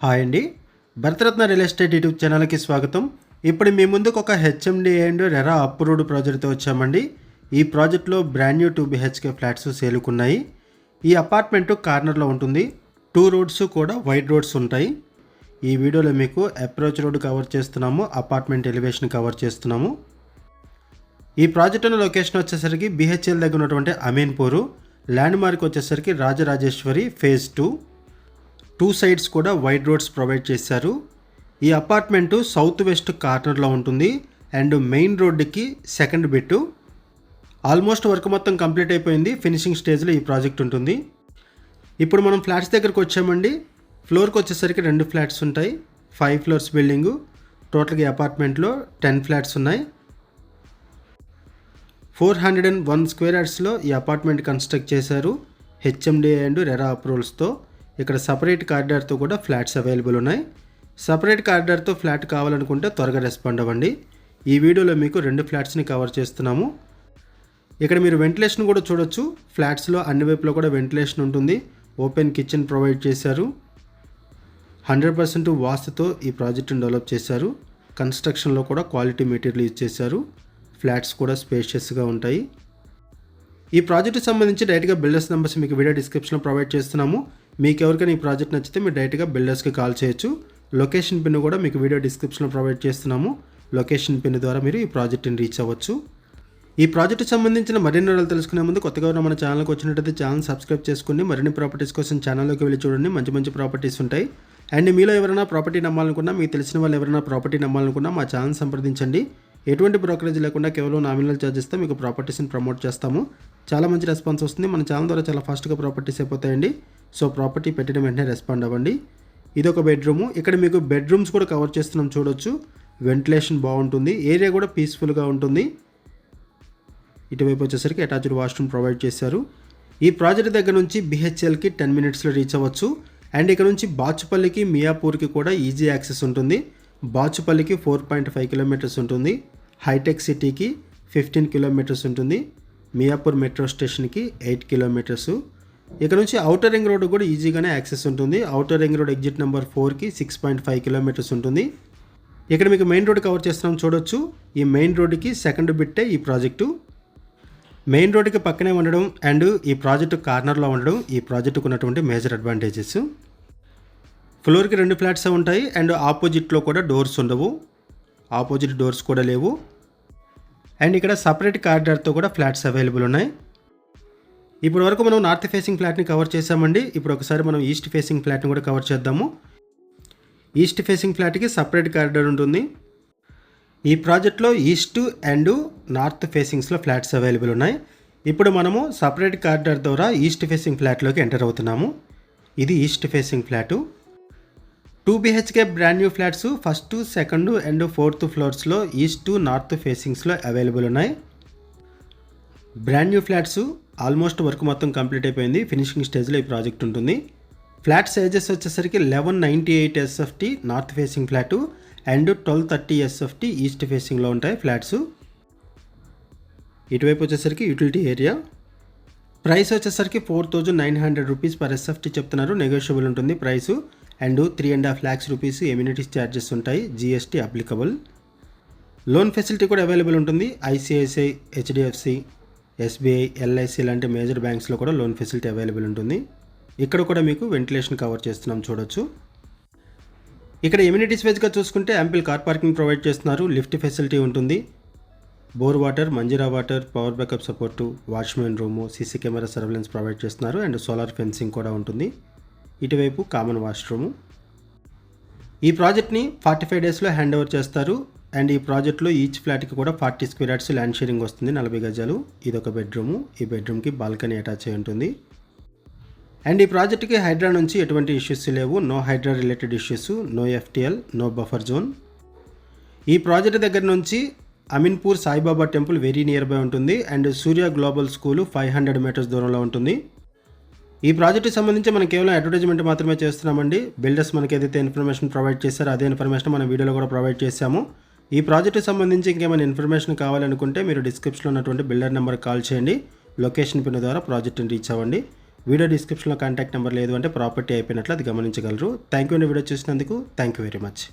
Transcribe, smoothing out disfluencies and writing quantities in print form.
Hi అండి, Bharat Ratna real estate YouTube ఛానల్కి స్వాగతం. ఇప్పుడు మీ ముందుకు ఒక హెచ్ఎండి అండ్ రెరా అప్రూవ్డ్ ప్రాజెక్ట్తో వచ్చామండి. ఈ ప్రాజెక్ట్లో బ్రాండ్ న్యూ 2 BHK ఫ్లాట్స్ సేలుకున్నాయి. ఈ అపార్ట్మెంటు కార్నర్లో ఉంటుంది. 2 రోడ్స్ కూడా వైడ్ రోడ్స్ ఉంటాయి. ఈ వీడియోలో మీకు అప్రోచ్ రోడ్ కవర్ చేస్తున్నాము, అపార్ట్మెంట్ ఎలివేషన్ కవర్ చేస్తున్నాము. ఈ ప్రాజెక్టు లొకేషన్ వచ్చేసరికి BHL దగ్గర ఉన్నటువంటి అమీన్పూరు, ల్యాండ్ మార్క్ వచ్చేసరికి రాజరాజేశ్వరి ఫేజ్ 2. 2 సైడ్స్ కూడా వైడ్ రోడ్స్ ప్రొవైడ్ చేశారు. ఈ అపార్ట్మెంటు సౌత్ వెస్ట్ కార్నర్లో ఉంటుంది అండ్ మెయిన్ రోడ్డుకి సెకండ్ బిట్టు. ఆల్మోస్ట్ వర్క్ మొత్తం కంప్లీట్ అయిపోయింది. ఫినిషింగ్ స్టేజ్లో ఈ ప్రాజెక్ట్ ఉంటుంది. ఇప్పుడు మనం ఫ్లాట్స్ దగ్గరకు వచ్చామండి. ఫ్లోర్కి వచ్చేసరికి 2 ఫ్లాట్స్ ఉంటాయి. 5 ఫ్లోర్స్ బిల్డింగు. టోటల్గా ఈ అపార్ట్మెంట్లో 10 ఫ్లాట్స్ ఉన్నాయి. 401 స్క్వేర్ యార్డ్స్లో ఈ అపార్ట్మెంట్ కన్స్ట్రక్ట్ చేశారు హెచ్ఎండి అండ్ రెరా అప్రూవల్స్తో. ఇక్కడ సపరేట్ కారిడార్తో కూడా ఫ్లాట్స్ అవైలబుల్ ఉన్నాయి. సపరేట్ కారిడార్తో ఫ్లాట్ కావాలనుకుంటే త్వరగా రెస్పాండ్ అవ్వండి. ఈ వీడియోలో మీకు 2 ఫ్లాట్స్ని కవర్ చేస్తున్నాము. ఇక్కడ మీరు వెంటిలేషన్ కూడా చూడొచ్చు. ఫ్లాట్స్లో అన్ని వైపులో కూడా వెంటిలేషన్ ఉంటుంది. ఓపెన్ కిచెన్ ప్రొవైడ్ చేశారు. 100% వాస్తుతో ఈ ప్రాజెక్టును డెవలప్ చేశారు. కన్స్ట్రక్షన్లో కూడా క్వాలిటీ మెటీరియల్ యూజ్ చేశారు. ఫ్లాట్స్ కూడా స్పేషియస్గా ఉంటాయి. ఈ ప్రాజెక్టుకి సంబంధించి డైరెక్ట్గా బిల్డర్స్ నెంబర్స్ మీకు వీడియో డిస్క్రిప్షన్లో ప్రొవైడ్ చేస్తున్నాము. మీకు ఎవరికైనా ఈ ప్రాజెక్ట్ నచ్చితే మీరు డైరెక్ట్గా బిల్డర్స్కి కాల్ చేయొచ్చు. లొకేషన్ పిన్ కూడా మీకు వీడియో డిస్క్రిప్షన్లో ప్రొవైడ్ చేస్తున్నాము. లొకేషన్ పిన్ ద్వారా మీరు ఈ ప్రాజెక్ట్ని రీచ్ అవ్వచ్చు. ఈ ప్రాజెక్టుకి సంబంధించిన మరిన్ని వివరాలు తెలుసుకునే ముందు కొత్తగా ఉన్న మన ఛానల్కి వచ్చినట్టయితే ఛానల్ సబ్స్క్రైబ్ చేసుకుని మరిన్ని ప్రాపర్టీస్ కోసం ఛానల్లోకి వెళ్ళి చూడండి. మంచి మంచి ప్రాపర్టీస్ ఉంటాయి. అండ్ మీలో ఎవరైనా ప్రాపర్టీ నమ్మాలనుకున్నా, మీకు తెలిసిన వాళ్ళు ఎవరైనా ప్రాపర్టీ నమ్మాలనుకున్నా మా ఛానల్ సంప్రదించండి. ఎటువంటి బ్రోకరేజ్ లేకుండా కేవలం నామినల్ ఛార్జెస్తో మీకు ప్రాపర్టీస్ని ప్రమోట్ చేస్తాము. చాలా మంచి రెస్పాన్స్ వస్తుంది. మన ఛానల్ ద్వారా చాలా ఫాస్ట్గా ప్రాపర్టీస్ అయిపోతాయండి. సో ప్రాపర్టీ పెట్టిన వెంటనే రెస్పాండ్ అవ్వండి. ఇది ఒక బెడ్రూము. ఇక్కడ మీకు బెడ్రూమ్స్ కూడా కవర్ చేస్తున్నాం చూడొచ్చు. వెంటిలేషన్ బాగుంటుంది. ఏరియా కూడా పీస్ఫుల్గా ఉంటుంది. ఇటువైపు వచ్చేసరికి అటాచ్డ్ వాష్రూమ్ ప్రొవైడ్ చేశారు. ఈ ప్రాజెక్ట్ దగ్గర నుంచి BHLకి 10 మినిట్స్లో రీచ్ అవ్వచ్చు. అండ్ ఇక్కడ నుంచి బాచుపల్లికి, మియాపూర్కి కూడా ఈజీ యాక్సెస్ ఉంటుంది. బాచుపల్లికి 4.5 కిలోమీటర్స్ ఉంటుంది. హైటెక్ సిటీకి 15 కిలోమీటర్స్ ఉంటుంది. మియాపూర్ మెట్రో స్టేషన్కి 8 కిలోమీటర్స్. ఇక్కడ నుంచి ఔటర్ రింగ్ రోడ్ కూడా ఈజీగానే యాక్సెస్ ఉంటుంది. Outer ring road exit number 4కి 6.5 కిలోమీటర్స్ ఉంటుంది. ఇక్కడ మీకు మెయిన్ రోడ్ కవర్ చేస్తున్నాం చూడొచ్చు. ఈ మెయిన్ రోడ్డుకి సెకండ్ బిట్టే ఈ ప్రాజెక్టు. మెయిన్ రోడ్డుకి పక్కనే ఉండడం అండ్ ఈ ప్రాజెక్టు కార్నర్లో ఉండడం ఈ ప్రాజెక్టుకు ఉన్నటువంటి మేజర్ అడ్వాంటేజెస్. ఫ్లోర్కి 2 ఫ్లాట్స్ ఉంటాయి అండ్ ఆపోజిట్లో కూడా డోర్స్ ఉండవు. ఆపోజిట్ డోర్స్ కూడా లేవు. అండ్ ఇక్కడ సపరేట్ కారిడార్తో కూడా ఫ్లాట్స్ అవైలబుల్ ఉన్నాయి. ఇప్పుడు వరకు మనం నార్త్ ఫేసింగ్ ఫ్లాట్ని కవర్ చేసామండి. ఇప్పుడు ఒకసారి మనం ఈస్ట్ ఫేసింగ్ ఫ్లాట్ని కూడా కవర్ చేద్దాము. ఈస్ట్ ఫేసింగ్ ఫ్లాట్కి సపరేట్ కారిడార్ ఉంటుంది. ఈ ప్రాజెక్ట్లో ఈస్ట్ అండ్ నార్త్ ఫేసింగ్స్లో ఫ్లాట్స్ అవైలబుల్ ఉన్నాయి. ఇప్పుడు మనము సపరేట్ కారిడార్ ద్వారా ఈస్ట్ ఫేసింగ్ ఫ్లాట్లోకి ఎంటర్ అవుతున్నాము. ఇది east facing flat. 2 BHK brand new flats first, second and 4th ఫ్లోర్స్లో ఈస్ట్ నార్త్ ఫేసింగ్స్లో అవైలబుల్ ఉన్నాయి. Brand new flats almost work మొత్తం కంప్లీట్ అయిపోయింది. ఫినిషింగ్ స్టేజ్లో ఈ ప్రాజెక్ట్ ఉంటుంది. ఫ్లాట్ సైజెస్ వచ్చేసరికి 1198 SFT north facing flat and 1230 SFT east ఫేసింగ్లో ఉంటాయి ఫ్లాట్స్. ఇటువైపు వచ్చేసరికి యూటిలిటీ ఏరియా. ప్రైస్ వచ్చేసరికి 4900 రూపీస్ పర్ SFT చెప్తున్నారు. నెగోషియబుల్ ఉంటుంది price. And 3.5 lakhs rupees amenities charges ఉంటాయి. GST applicable. లోన్ ఫెసిలిటీ కూడా అవైలబుల్ ఉంటుంది. ICICI, HDFC, SBI, LIC లాంటి మేజర్ బ్యాంక్స్లో కూడా లోన్ ఫెసిలిటీ అవైలబుల్ ఉంటుంది. ఇక్కడ కూడా మీకు వెంటిలేషన్ కవర్ చేస్తున్నాం చూడొచ్చు. ఇక్కడ ఎమ్యూనిటీస్ వైజ్గా చూసుకుంటే యాంపిల్ కార్ పార్కింగ్ ప్రొవైడ్ చేస్తున్నారు. లిఫ్ట్ ఫెసిలిటీ ఉంటుంది. Bore water, Manjira water, power backup support, watchman room, CC camera surveillance provide చేస్తున్నారు. అండ్ సోలార్ ఫెన్సింగ్ కూడా ఉంటుంది. ఇటువైపు కామన్ వాష్రూము. ఈ ప్రాజెక్ట్ని 45 డేస్లో హ్యాండ్ ఓవర్ చేస్తారు. అండ్ ఈ ప్రాజెక్ట్లో ఈచ్ ఫ్లాట్కి కూడా 40 స్క్వేర్ యార్డ్స్ ల్యాండ్ షేరింగ్ వస్తుంది. 40 గజాలు. ఇదొక బెడ్రూము. ఈ బెడ్రూమ్కి బాల్కనీ అటాచ్ అయి ఉంటుంది. అండ్ ఈ ప్రాజెక్ట్కి హైడ్రా నుంచి ఎటువంటి ఇష్యూస్ లేవు. No Hydraa related issues, no FTL, no buffer zone. ఈ ప్రాజెక్ట్ దగ్గర నుంచి Ameenpur Saibaba temple very near by ఉంటుంది. And Surya global school 500 metres దూరంలో ఉంటుంది. ఈ ప్రాజెక్టుకి సంబంధించి మనం కేవలం అడ్వర్టైజ్మెంట్ మాత్రమే చేస్తున్నామండి. బిల్డర్స్ మనకి ఏదైతే ఇన్ఫర్మేషన్ ప్రొవైడ్ చేశారో అదే ఇన్ఫర్మేషన్ మన వీడియోలో కూడా ప్రొవైడ్ చేశాము. ఈ ప్రాజెక్టుకి సంబంధించి ఇంకేమైనా ఇన్ఫర్మేషన్ కావాలనుకుంటే మీరు డిస్క్రిప్షన్లో ఉన్నటువంటి బిల్డర్ నెంబర్ కాల్ చేయండి. లొకేషన్ పిన్ ద్వారా ప్రాజెక్ట్ని రీచ్ అవ్వండి. వీడియో డిస్క్రిప్షన్లో కాంటాక్ట్ నెంబర్ లేదు అంటే ప్రాపర్టీ అయిపోయినట్లు అది గమనించగలరు. థ్యాంక్ యూ అండి వీడియో చూసినందుకు. Thank you very much.